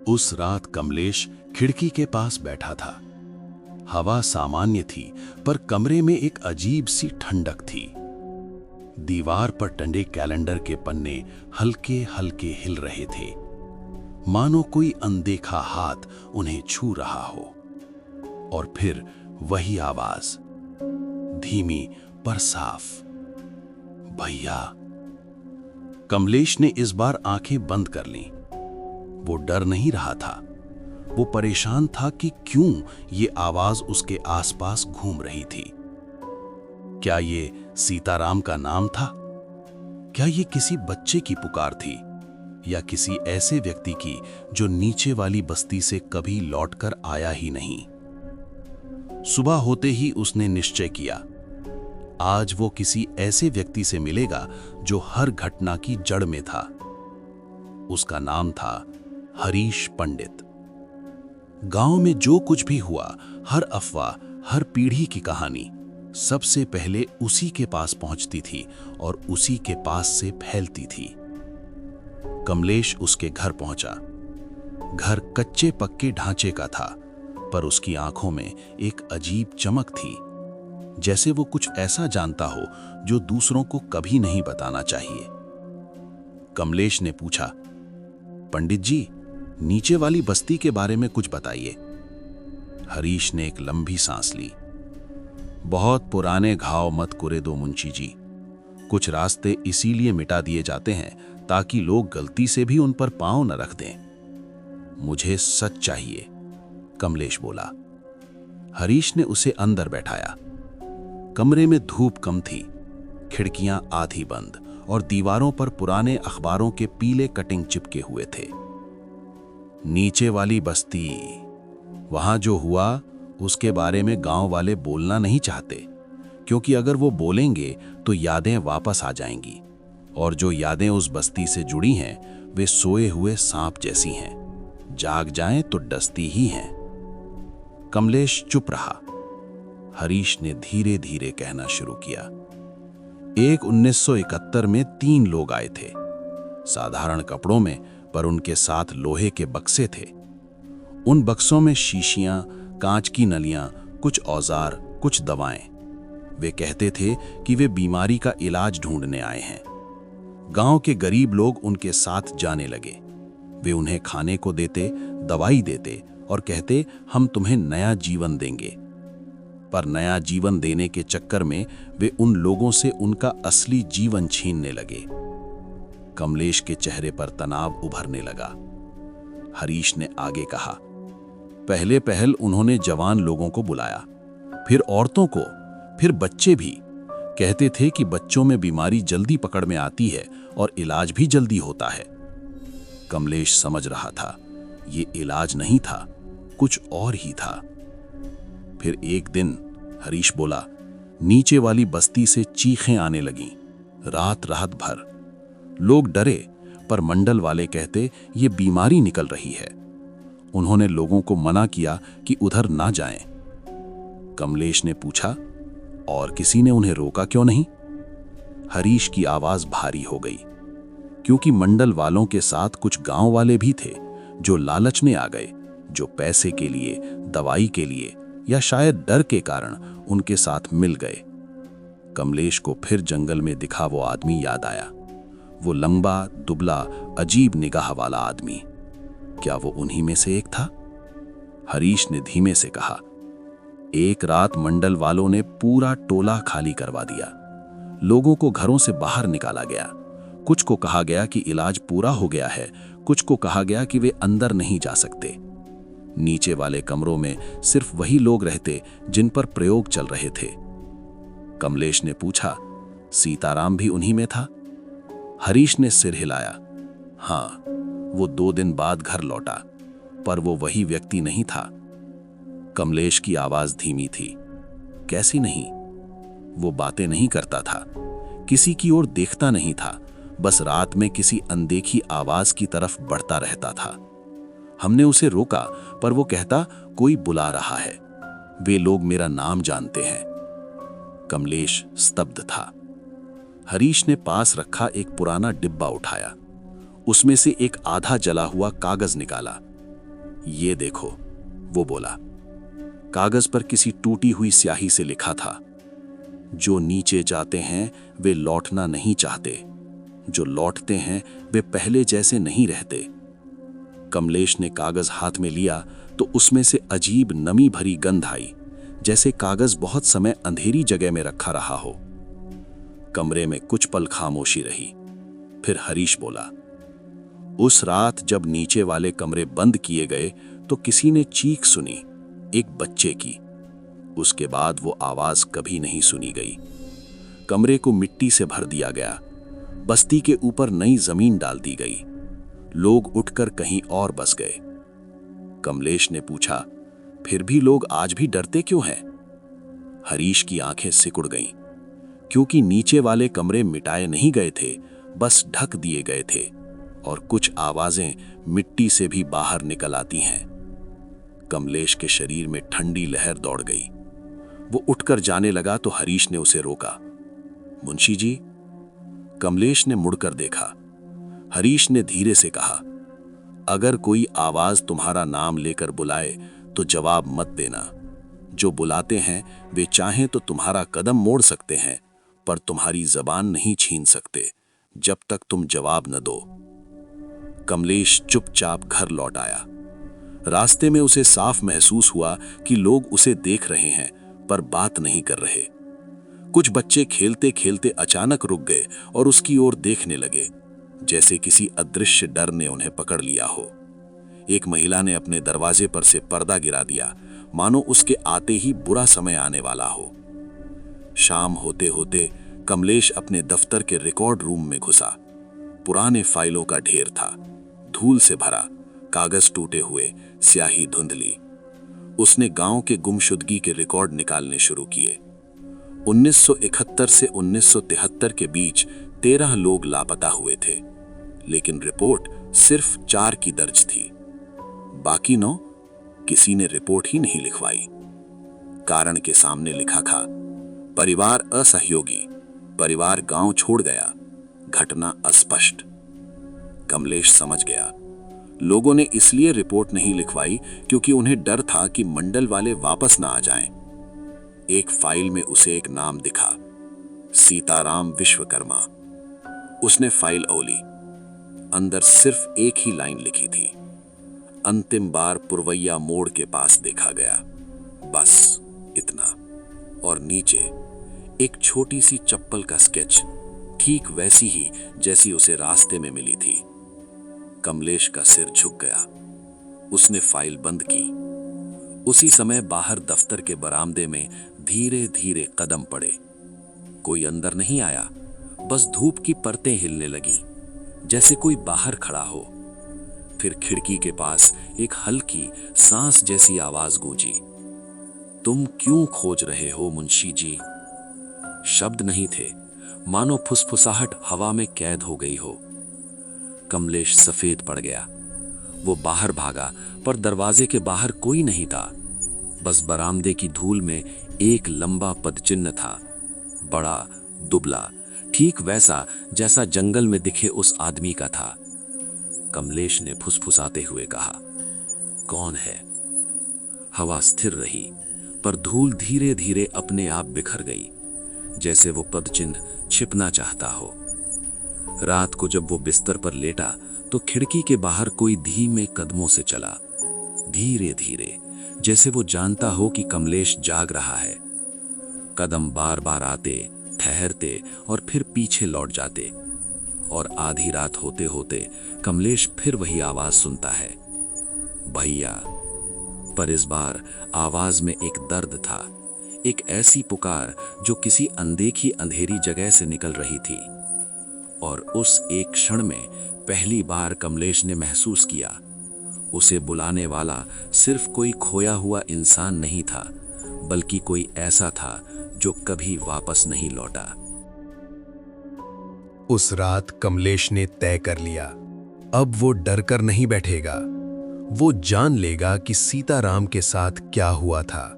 उस रात कमलेश खिड़की के पास बैठा था। हवा सामान्य थी, पर कमरे में एक अजीब सी ठंडक थी। दीवार पर टंगे कैलेंडर के पन्ने हल्के हल्के हिल रहे थे, मानो कोई अनदेखा हाथ उन्हें छू रहा हो। और फिर वही आवाज, धीमी पर साफ, भैया। कमलेश ने इस बार आंखें बंद कर लीं। वो डर नहीं रहा था, वो परेशान था कि क्यों ये आवाज उसके आसपास घूम रही थी। क्या ये सीताराम का नाम था? क्या ये किसी बच्चे की पुकार थी, या किसी ऐसे व्यक्ति की जो नीचे वाली बस्ती से कभी लौटकर आया ही नहीं? सुबह होते ही उसने निश्चय किया, आज वो किसी ऐसे व्यक्ति से मिलेगा जो हर घटना की जड़ में था। उसका नाम था हरीश पंडित। गांव में जो कुछ भी हुआ, हर अफवाह, हर पीढ़ी की कहानी सबसे पहले उसी के पास पहुंचती थी और उसी के पास से फैलती थी। कमलेश उसके घर पहुंचा। घर कच्चे पक्के ढांचे का था, पर उसकी आंखों में एक अजीब चमक थी, जैसे वो कुछ ऐसा जानता हो जो दूसरों को कभी नहीं बताना चाहिए। कमलेश ने पूछा, पंडित जी, नीचे वाली बस्ती के बारे में कुछ बताइए। हरीश ने एक लंबी सांस ली। बहुत पुराने घाव मत कुरे दो मुंशी जी। कुछ रास्ते इसीलिए मिटा दिए जाते हैं ताकि लोग गलती से भी उन पर पांव न रख दें। मुझे सच चाहिए, कमलेश बोला। हरीश ने उसे अंदर बैठाया। कमरे में धूप कम थी, खिड़कियां आधी बंद और दीवारों पर पुराने अखबारों के पीले कटिंग चिपके हुए थे। नीचे वाली बस्ती, वहां जो हुआ उसके बारे में गांव वाले बोलना नहीं चाहते, क्योंकि अगर वो बोलेंगे तो यादें वापस आ जाएंगी, और जो यादें उस बस्ती से जुड़ी हैं वे सोए हुए सांप जैसी हैं, जाग जाएं तो डसती ही हैं। कमलेश चुप रहा। हरीश ने धीरे धीरे कहना शुरू किया। 1971 में 3 लोग आए थे, साधारण कपड़ों में, पर उनके साथ लोहे के बक्से थे। उन बक्सों में शीशियां, कांच की नलियां, कुछ औजार, कुछ दवाएं। वे कहते थे कि वे बीमारी का इलाज ढूंढने आए हैं। गांव के गरीब लोग उनके साथ जाने लगे। वे उन्हें खाने को देते, दवाई देते और कहते, हम तुम्हें नया जीवन देंगे। पर नया जीवन देने के चक्कर में वे उन लोगों से उनका असली जीवन छीनने लगे। कमलेश के चेहरे पर तनाव उभरने लगा। हरीश ने आगे कहा, पहले पहल उन्होंने जवान लोगों को बुलाया, फिर औरतों को, फिर बच्चे भी। कहते थे कि बच्चों में बीमारी जल्दी पकड़ में आती है और इलाज भी जल्दी होता है। कमलेश समझ रहा था ये इलाज नहीं था, कुछ और ही था। फिर एक दिन हरीश बोला, नीचे वाली बस्ती से चीखें आने लगीं, रात रात भर। लोग डरे, पर मंडल वाले कहते ये बीमारी निकल रही है। उन्होंने लोगों को मना किया कि उधर ना जाएं। कमलेश ने पूछा, और किसी ने उन्हें रोका क्यों नहीं? हरीश की आवाज भारी हो गई, क्योंकि मंडल वालों के साथ कुछ गांव वाले भी थे जो लालच में आ गए, जो पैसे के लिए, दवाई के लिए या शायद डर के कारण उनके साथ मिल गए। कमलेश को फिर जंगल में दिखा वो आदमी याद आया, वो लंबा, दुबला, अजीब निगाह वाला आदमी। क्या वो उन्हीं में से एक था? हरीश ने धीमे से कहा, एक रात मंडल वालों ने पूरा टोला खाली करवा दिया। लोगों को घरों से बाहर निकाला गया। कुछ को कहा गया कि इलाज पूरा हो गया है, कुछ को कहा गया कि वे अंदर नहीं जा सकते। नीचे वाले कमरों में सिर्फ वही लोग रहते जिन पर प्रयोग चल रहे थे। कमलेश ने पूछा, सीताराम भी उन्हीं में था? हरीश ने सिर हिलाया। हाँ, वो 2 दिन बाद घर लौटा, पर वो वही व्यक्ति नहीं था। कमलेश की आवाज धीमी थी। कैसी नहीं? वो बातें नहीं करता था, किसी की ओर देखता नहीं था, बस रात में किसी अनदेखी आवाज की तरफ बढ़ता रहता था। हमने उसे रोका, पर वो कहता, कोई बुला रहा है, वे लोग मेरा नाम जानते हैं। कमलेश स्तब्ध था। हरीश ने पास रखा एक पुराना डिब्बा उठाया, उसमें से एक आधा जला हुआ कागज निकाला। ये देखो, वो बोला। कागज पर किसी टूटी हुई स्याही से लिखा था, जो नीचे जाते हैं वे लौटना नहीं चाहते, जो लौटते हैं वे पहले जैसे नहीं रहते। कमलेश ने कागज हाथ में लिया तो उसमें से अजीब नमी भरी गंध आई, जैसे कागज बहुत समय अंधेरी जगह में रखा रहा हो। कमरे में कुछ पल खामोशी रही, फिर हरीश बोला, उस रात जब नीचे वाले कमरे बंद किए गए तो किसी ने चीख सुनी, एक बच्चे की। उसके बाद वो आवाज कभी नहीं सुनी गई। कमरे को मिट्टी से भर दिया गया, बस्ती के ऊपर नई जमीन डाल दी गई, लोग उठकर कहीं और बस गए। कमलेश ने पूछा, फिर भी लोग आज भी डरते क्यों हैं? हरीश की आंखें सिकुड़ गईं, क्योंकि नीचे वाले कमरे मिटाए नहीं गए थे, बस ढक दिए गए थे, और कुछ आवाजें मिट्टी से भी बाहर निकल आती हैं। कमलेश के शरीर में ठंडी लहर दौड़ गई। वो उठकर जाने लगा तो हरीश ने उसे रोका। मुंशी जी। कमलेश ने मुड़कर देखा। हरीश ने धीरे से कहा, अगर कोई आवाज तुम्हारा नाम लेकर बुलाए तो जवाब मत देना। जो बुलाते हैं वे चाहें तो तुम्हारा कदम मोड़ सकते हैं, पर तुम्हारी जबान नहीं छीन सकते जब तक तुम जवाब न दो। कमलेश चुपचाप घर लौट आया। रास्ते में उसे साफ महसूस हुआ कि लोग उसे देख रहे हैं पर बात नहीं कर रहे। कुछ बच्चे खेलते खेलते अचानक रुक गए और उसकी ओर देखने लगे, जैसे किसी अदृश्य डर ने उन्हें पकड़ लिया हो। एक महिला ने अपने दरवाजे पर से पर्दा गिरा दिया, मानो उसके आते ही बुरा समय आने वाला हो। शाम होते होते कमलेश अपने दफ्तर के रिकॉर्ड रूम में घुसा। पुराने फाइलों का ढेर था, धूल से भरा, कागज टूटे हुए, स्याही धुंधली। उसने गांव के गुमशुदगी के रिकॉर्ड निकालने शुरू किए। 1971 से 1973 के बीच 13 लोग लापता हुए थे, लेकिन रिपोर्ट सिर्फ 4 की दर्ज थी। बाकी 9 किसी ने रिपोर्ट ही नहीं लिखवाई। कारण के सामने लिखा था, परिवार असहयोगी, परिवार गांव छोड़ गया, घटना अस्पष्ट। कमलेश समझ गया, लोगों ने इसलिए रिपोर्ट नहीं लिखवाई क्योंकि उन्हें डर था कि मंडल वाले वापस ना आ जाएं। एक फाइल में उसे एक नाम दिखा, सीताराम विश्वकर्मा। उसने फाइल ओली। अंदर सिर्फ एक ही लाइन लिखी थी, अंतिम बार पुरवैया मोड़ के पास देखा गया, बस इतना। और नीचे एक छोटी सी चप्पल का स्केच, ठीक वैसी ही जैसी उसे रास्ते में मिली थी। कमलेश का सिर झुक गया। उसने फाइल बंद की। उसी समय बाहर दफ्तर के बरामदे में धीरे धीरे कदम पड़े। कोई अंदर नहीं आया, बस धूप की परतें हिलने लगी, जैसे कोई बाहर खड़ा हो। फिर खिड़की के पास एक हल्की सांस जैसी आवाज गूंजी, तुम क्यों खोज रहे हो मुंशी जी? शब्द नहीं थे, मानो फुसफुसाहट हवा में कैद हो गई हो। कमलेश सफेद पड़ गया। वो बाहर भागा, पर दरवाजे के बाहर कोई नहीं था। बस बरामदे की धूल में एक लंबा पदचिन्ह था, बड़ा, दुबला, ठीक वैसा जैसा जंगल में दिखे उस आदमी का था। कमलेश ने फुसफुसाते हुए कहा, कौन है? हवा स्थिर रही, पर धूल धीरे धीरे अपने आप बिखर गई, जैसे वो पदचिन्ह छिपना चाहता हो। रात को जब वो बिस्तर पर लेटा तो खिड़की के बाहर कोई धीमे कदमों से चला, धीरे धीरे, जैसे वो जानता हो कि कमलेश जाग रहा है। कदम बार बार आते, ठहरते और फिर पीछे लौट जाते। और आधी रात होते होते कमलेश फिर वही आवाज सुनता है, भैया। पर इस बार आवाज में एक दर्द था, एक ऐसी पुकार जो किसी अनदेखी अंधेरी जगह से निकल रही थी। और उस एक क्षण में पहली बार कमलेश ने महसूस किया, उसे बुलाने वाला सिर्फ कोई खोया हुआ इंसान नहीं था, बल्कि कोई ऐसा था जो कभी वापस नहीं लौटा। उस रात कमलेश ने तय कर लिया, अब वो डर कर नहीं बैठेगा। वो जान लेगा कि सीताराम के साथ क्या हुआ था,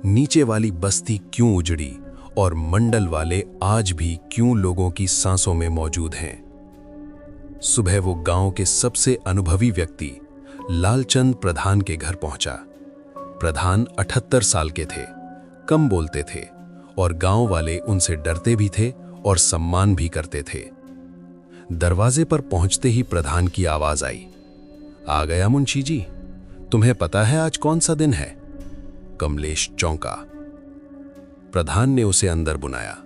नीचे वाली बस्ती क्यों उजड़ी और मंडल वाले आज भी क्यों लोगों की सांसों में मौजूद हैं। सुबह वो गांव के सबसे अनुभवी व्यक्ति लालचंद प्रधान के घर पहुंचा। प्रधान 78 साल के थे, कम बोलते थे और गांव वाले उनसे डरते भी थे और सम्मान भी करते थे। दरवाजे पर पहुंचते ही प्रधान की आवाज आई, आ गया मुंशी जी, तुम्हें पता है आज कौन सा दिन है? कमलेश चौंका। प्रधान ने उसे अंदर बुलाया।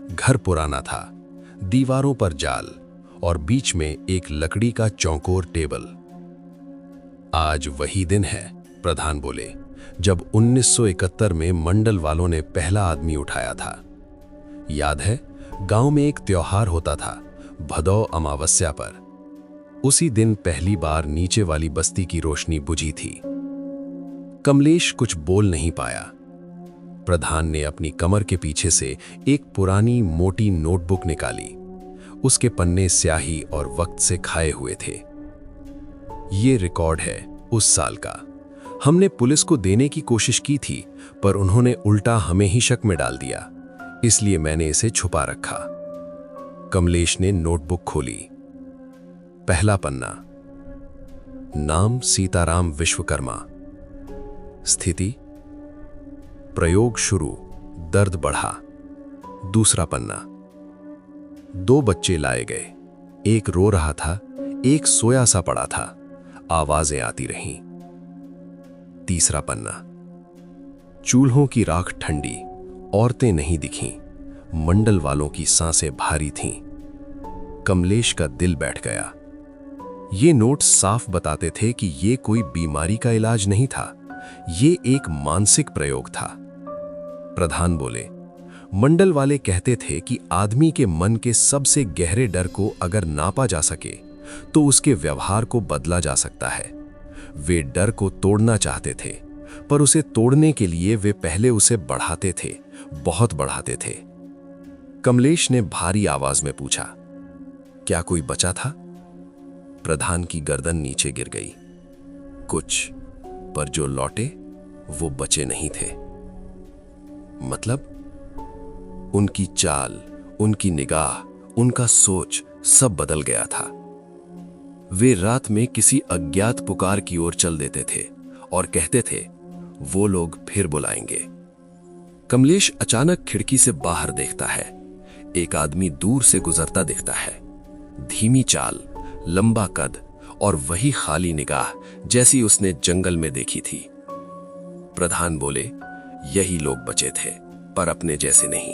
घर पुराना था, दीवारों पर जाल और बीच में एक लकड़ी का चौकोर टेबल। आज वही दिन है, प्रधान बोले, जब 1971 में मंडल वालों ने पहला आदमी उठाया था। याद है, गांव में एक त्योहार होता था, भदौ अमावस्या पर। उसी दिन पहली बार नीचे वाली बस्ती की रोशनी बुझी थी। कमलेश कुछ बोल नहीं पाया। प्रधान ने अपनी कमर के पीछे से एक पुरानी मोटी नोटबुक निकाली। उसके पन्ने स्याही और वक्त से खाए हुए थे। ये रिकॉर्ड है उस साल का। हमने पुलिस को देने की कोशिश की थी, पर उन्होंने उल्टा हमें ही शक में डाल दिया, इसलिए मैंने इसे छुपा रखा। कमलेश ने नोटबुक खोली। पहला पन्ना, नाम सीताराम विश्वकर्मा, स्थिति प्रयोग शुरू, दर्द बढ़ा। दूसरा पन्ना, 2 बच्चे लाए गए, एक रो रहा था, एक सोया सा पड़ा था, आवाजें आती रहीं। तीसरा पन्ना, चूल्हों की राख ठंडी, औरतें नहीं दिखीं, मंडल वालों की सांसें भारी थीं। कमलेश का दिल बैठ गया। ये नोट साफ बताते थे कि ये कोई बीमारी का इलाज नहीं था, ये एक मानसिक प्रयोग था। प्रधान बोले, मंडल वाले कहते थे कि आदमी के मन के सबसे गहरे डर को अगर नापा जा सके तो उसके व्यवहार को बदला जा सकता है। वे डर को तोड़ना चाहते थे, पर उसे तोड़ने के लिए वे पहले उसे बढ़ाते थे, बहुत बढ़ाते थे। कमलेश ने भारी आवाज में पूछा, क्या कोई बचा था? प्रधान की गर्दन नीचे गिर गई। कुछ, पर जो लौटे वो बचे नहीं थे। मतलब? उनकी चाल, उनकी निगाह, उनका सोच सब बदल गया था। वे रात में किसी अज्ञात पुकार की ओर चल देते थे और कहते थे, वो लोग फिर बुलाएंगे। कमलेश अचानक खिड़की से बाहर देखता है। एक आदमी दूर से गुजरता दिखता है। धीमी चाल, लंबा कद और वही खाली निगाह जैसी उसने जंगल में देखी थी। प्रधान बोले, यही लोग बचे थे, पर अपने जैसे नहीं।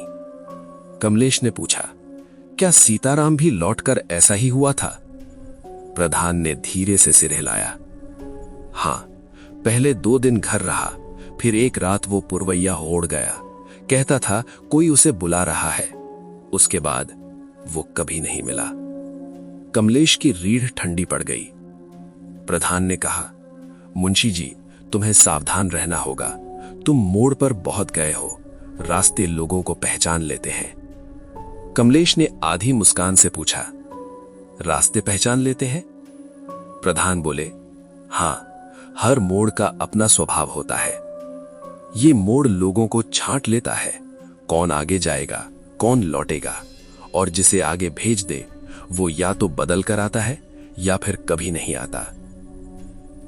कमलेश ने पूछा, क्या सीताराम भी लौटकर ऐसा ही हुआ था? प्रधान ने धीरे से सिर हिलाया। हां, पहले 2 दिन घर रहा, फिर एक रात वो पुरवैया ओढ़ गया। कहता था कोई उसे बुला रहा है। उसके बाद वो कभी नहीं मिला। कमलेश की रीढ़ ठंडी पड़ गई। प्रधान ने कहा, मुंशी जी, तुम्हें सावधान रहना होगा। तुम मोड़ पर बहुत गए हो, रास्ते लोगों को पहचान लेते हैं। कमलेश ने आधी मुस्कान से पूछा, रास्ते पहचान लेते हैं? प्रधान बोले, हां, हर मोड़ का अपना स्वभाव होता है। ये मोड़ लोगों को छांट लेता है, कौन आगे जाएगा, कौन लौटेगा, और जिसे आगे भेज दे वो या तो बदल कर आता है या फिर कभी नहीं आता।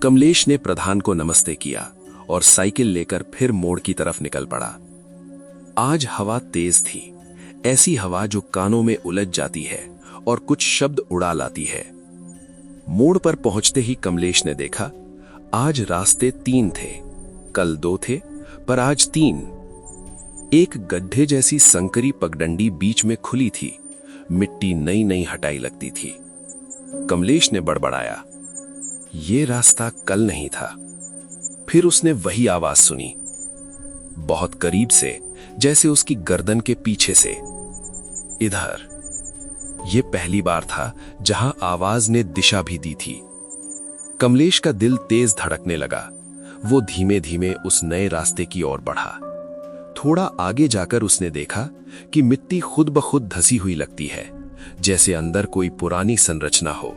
कमलेश ने प्रधान को नमस्ते किया और साइकिल लेकर फिर मोड़ की तरफ निकल पड़ा। आज हवा तेज थी, ऐसी हवा जो कानों में उलझ जाती है और कुछ शब्द उड़ा लाती है। मोड़ पर पहुंचते ही कमलेश ने देखा, आज रास्ते 3 थे। कल 2 थे, पर आज 3। एक गड्ढे जैसी संकरी पगडंडी बीच में खुली थी, मिट्टी नई नई हटाई लगती थी। कमलेश ने बड़बड़ाया, ये रास्ता कल नहीं था। फिर उसने वही आवाज सुनी, बहुत करीब से, जैसे उसकी गर्दन के पीछे से, इधर। यह पहली बार था जहां आवाज ने दिशा भी दी थी। कमलेश का दिल तेज धड़कने लगा। वो धीमे धीमे उस नए रास्ते की ओर बढ़ा। थोड़ा आगे जाकर उसने देखा कि मिट्टी खुद ब खुद धसी हुई लगती है, जैसे अंदर कोई पुरानी संरचना हो।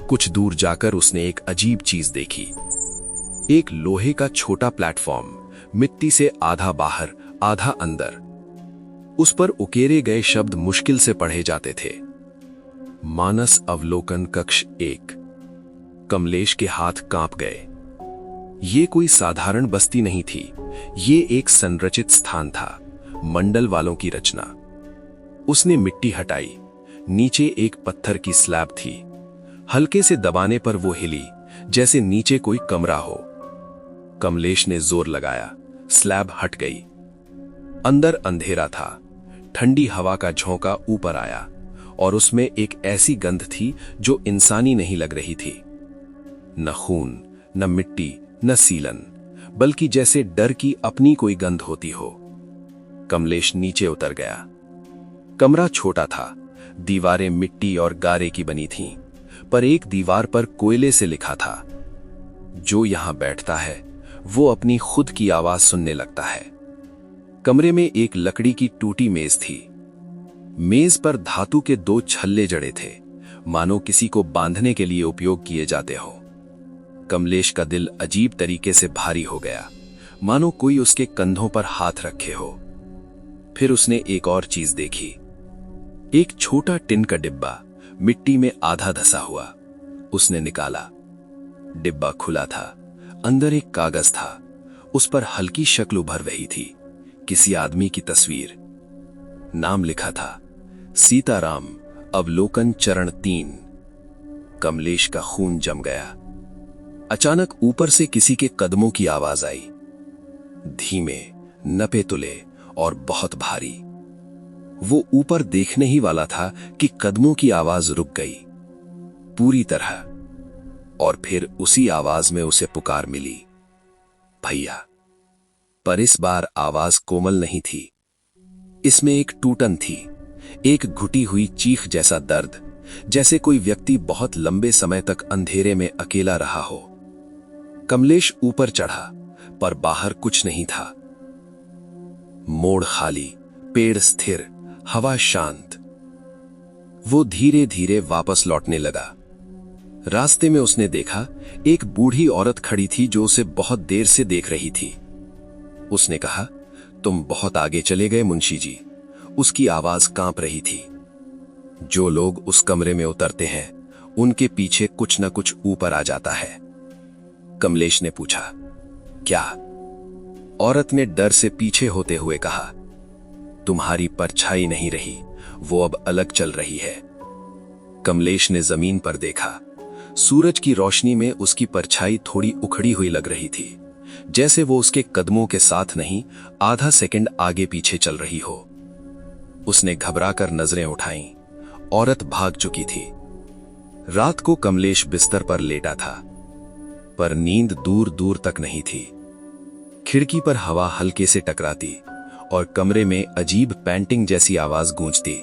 कुछ दूर जाकर उसने एक अजीब चीज देखी। एक लोहे का छोटा प्लेटफॉर्म, मिट्टी से आधा बाहर आधा अंदर। उस पर उकेरे गए शब्द मुश्किल से पढ़े जाते थे। मानस अवलोकन कक्ष 1। कमलेश के हाथ कांप गए। ये कोई साधारण बस्ती नहीं थी, ये एक संरचित स्थान था, मंडल वालों की रचना। उसने मिट्टी हटाई। नीचे एक पत्थर की स्लैब थी। हल्के से दबाने पर वो हिली, जैसे नीचे कोई कमरा हो। कमलेश ने जोर लगाया, स्लैब हट गई। अंदर अंधेरा था। ठंडी हवा का झोंका ऊपर आया और उसमें एक ऐसी गंध थी जो इंसानी नहीं लग रही थी। न खून, न मिट्टी, न सीलन, बल्कि जैसे डर की अपनी कोई गंध होती हो। कमलेश नीचे उतर गया। कमरा छोटा था, दीवारें मिट्टी और गारे की बनी थीं, पर एक दीवार पर कोयले से लिखा था, जो यहां बैठता है वो अपनी खुद की आवाज सुनने लगता है। कमरे में एक लकड़ी की टूटी मेज थी। मेज पर धातु के 2 छल्ले जड़े थे, मानो किसी को बांधने के लिए उपयोग किए जाते हो। कमलेश का दिल अजीब तरीके से भारी हो गया, मानो कोई उसके कंधों पर हाथ रखे हो। फिर उसने एक और चीज देखी, एक छोटा टिन का डिब्बा, मिट्टी में आधा धसा हुआ। उसने निकाला। डिब्बा खुला था। अंदर एक कागज था। उस पर हल्की शक्ल उभर रही थी, किसी आदमी की तस्वीर। नाम लिखा था, सीताराम, अवलोकन चरण 3। कमलेश का खून जम गया। अचानक ऊपर से किसी के कदमों की आवाज आई, धीमे, नपे तुले और बहुत भारी। वो ऊपर देखने ही वाला था कि कदमों की आवाज रुक गई, पूरी तरह। और फिर उसी आवाज में उसे पुकार मिली, भैया। पर इस बार आवाज कोमल नहीं थी। इसमें एक टूटन थी, एक घुटी हुई चीख जैसा दर्द, जैसे कोई व्यक्ति बहुत लंबे समय तक अंधेरे में अकेला रहा हो। कमलेश ऊपर चढ़ा, पर बाहर कुछ नहीं था। मोड़ खाली, पेड़ स्थिर, हवा शांत। वो धीरे धीरे वापस लौटने लगा। रास्ते में उसने देखा, एक बूढ़ी औरत खड़ी थी जो उसे बहुत देर से देख रही थी। उसने कहा, तुम बहुत आगे चले गए मुंशी जी। उसकी आवाज कांप रही थी। जो लोग उस कमरे में उतरते हैं, उनके पीछे कुछ न कुछ ऊपर आ जाता है। कमलेश ने पूछा, क्या? औरत ने डर से पीछे होते हुए कहा, तुम्हारी परछाई नहीं रही, वो अब अलग चल रही है। कमलेश ने जमीन पर देखा। सूरज की रोशनी में उसकी परछाई थोड़ी उखड़ी हुई लग रही थी, जैसे वो उसके कदमों के साथ नहीं, आधा सेकंड आगे पीछे चल रही हो। उसने घबराकर नजरें उठाईं। औरत भाग चुकी थी। रात को कमलेश बिस्तर पर लेटा था, पर नींद दूर दूर तक नहीं थी। खिड़की पर हवा हल्के से टकराती और कमरे में अजीब पैंटिंग जैसी आवाज गूंजती,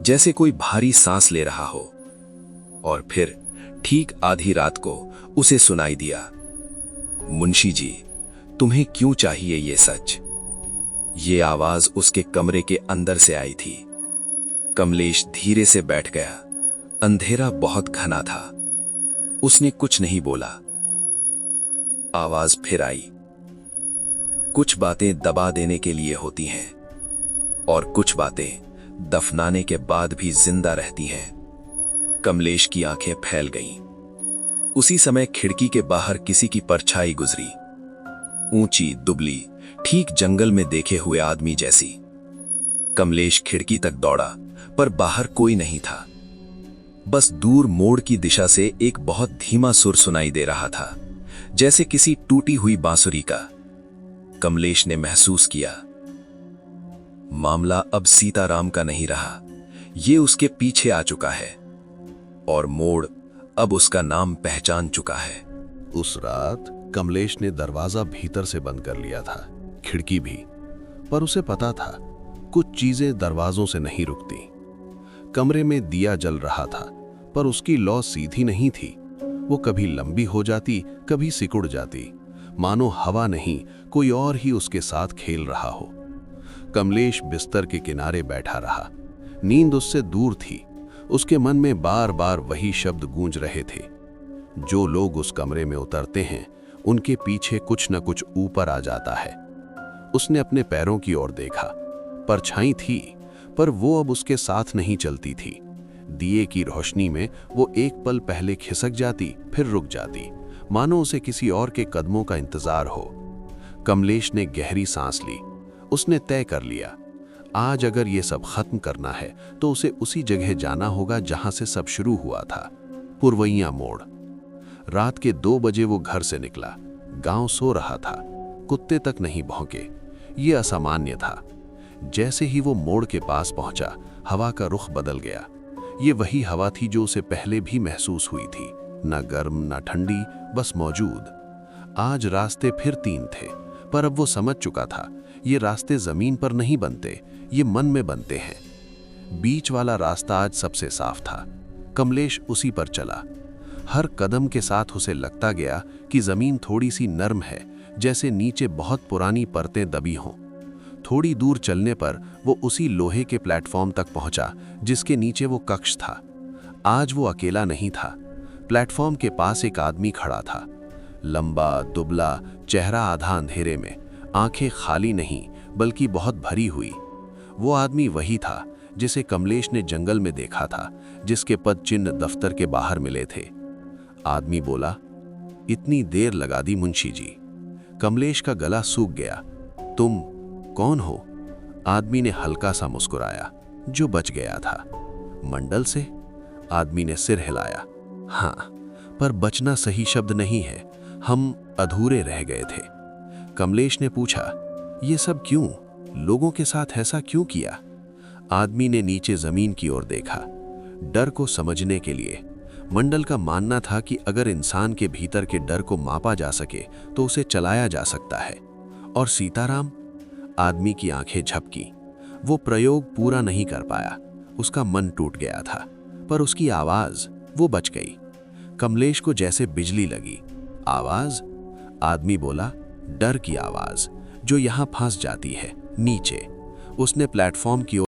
जैसे कोई भारी सांस ले रहा हो। और फिर ठीक आधी रात को उसे सुनाई दिया, मुंशी जी, तुम्हें क्यों चाहिए ये सच? ये आवाज उसके कमरे के अंदर से आई थी। कमलेश धीरे से बैठ गया। अंधेरा बहुत घना था। उसने कुछ नहीं बोला। आवाज फिर आई, कुछ बातें दबा देने के लिए होती हैं और कुछ बातें दफनाने के बाद भी जिंदा रहती हैं। कमलेश की आंखें फैल गईं। उसी समय खिड़की के बाहर किसी की परछाई गुजरी, ऊंची, दुबली, ठीक जंगल में देखे हुए आदमी जैसी। कमलेश खिड़की तक दौड़ा, पर बाहर कोई नहीं था। बस दूर मोड़ की दिशा से एक बहुत धीमा सुर सुनाई दे रहा था, जैसे किसी टूटी हुई बांसुरी का। कमलेश ने महसूस किया, मामला अब सीताराम का नहीं रहा, ये उसके पीछे आ चुका है और मोड़ अब उसका नाम पहचान चुका है। उस रात कमलेश ने दरवाजा भीतर से बंद कर लिया था, खिड़की भी, पर उसे पता था कुछ चीजें दरवाजों से नहीं रुकती। कमरे में दिया जल रहा था, पर उसकी लौ सीधी नहीं थी। वो कभी लंबी हो जाती, कभी सिकुड़ जाती, मानो हवा नहीं, कोई और ही उसके साथ खेल रहा हो। कमलेश बिस्तर के किनारे बैठा रहा। नींद उससे दूर थी। उसके मन में बार बार वही शब्द गूंज रहे थे, जो लोग उस कमरे में उतरते हैं, उनके पीछे कुछ न कुछ ऊपर आ जाता है। उसने अपने पैरों की ओर देखा। परछाई थी, पर वो अब उसके साथ नहीं चलती थी। दिए की रोशनी में वो एक पल पहले खिसक जाती, फिर रुक जाती, मानो उसे किसी और के कदमों का इंतजार हो। कमलेश ने गहरी सांस ली। उसने तय कर लिया, आज अगर ये सब खत्म करना है तो उसे उसी जगह जाना होगा जहां से सब शुरू हुआ था, पुरवैया मोड़। रात के 2 बजे वो घर से निकला। गांव सो रहा था, कुत्ते तक नहीं भौंके। ये असामान्य था। जैसे ही वो मोड़ के पास पहुंचा, हवा का रुख बदल गया। ये वही हवा थी जो उसे पहले भी महसूस हुई थी, न गर्म न ठंडी, बस मौजूद। आज रास्ते फिर 3 थे, पर अब वो समझ चुका था, ये रास्ते जमीन पर नहीं बनते, ये मन में बनते हैं। बीच वाला रास्ता आज सबसे साफ था। कमलेश उसी पर चला। हर कदम के साथ उसे लगता गया कि जमीन थोड़ी सी नर्म है, जैसे नीचे बहुत पुरानी परतें दबी हों। थोड़ी दूर चलने पर वो उसी लोहे के प्लेटफॉर्म तक पहुंचा जिसके नीचे वो कक्ष था। आज वो अकेला नहीं था। प्लेटफॉर्म के पास एक आदमी खड़ा था, लंबा दुबला, चेहरा आधा अंधेरे में, आंखें खाली नहीं बल्कि बहुत भरी हुई। वो आदमी वही था जिसे कमलेश ने जंगल में देखा था, जिसके पद चिन्ह दफ्तर के बाहर मिले थे। आदमी बोला, इतनी देर लगा दी मुंशी जी। कमलेश का गला सूख गया। तुम कौन हो? आदमी ने हल्का सा मुस्कुराया, जो बच गया था। मंडल से? आदमी ने सिर हिलाया। हाँ, पर बचना सही शब्द नहीं है, हम अधूरे रह गए थे। कमलेश ने पूछा, ये सब क्यों? लोगों के साथ ऐसा क्यों किया? आदमी ने नीचे जमीन की ओर देखा, डर को समझने के लिए। मंडल का मानना था कि अगर इंसान के भीतर के डर को मापा जा सके तो उसे चलाया जा सकता है। और सीताराम? आदमी की आंखें झपकी। वो प्रयोग पूरा नहीं कर पाया, उसका मन टूट गया था, पर उसकी आवाज, वो बच गई। कमलेश को जैसे बिजली लगी। आवाज? आदमी बोला, डर की आवाज, जो यहां फंस जाती है, नीचे। उसने प्लेटफॉर्म की ओर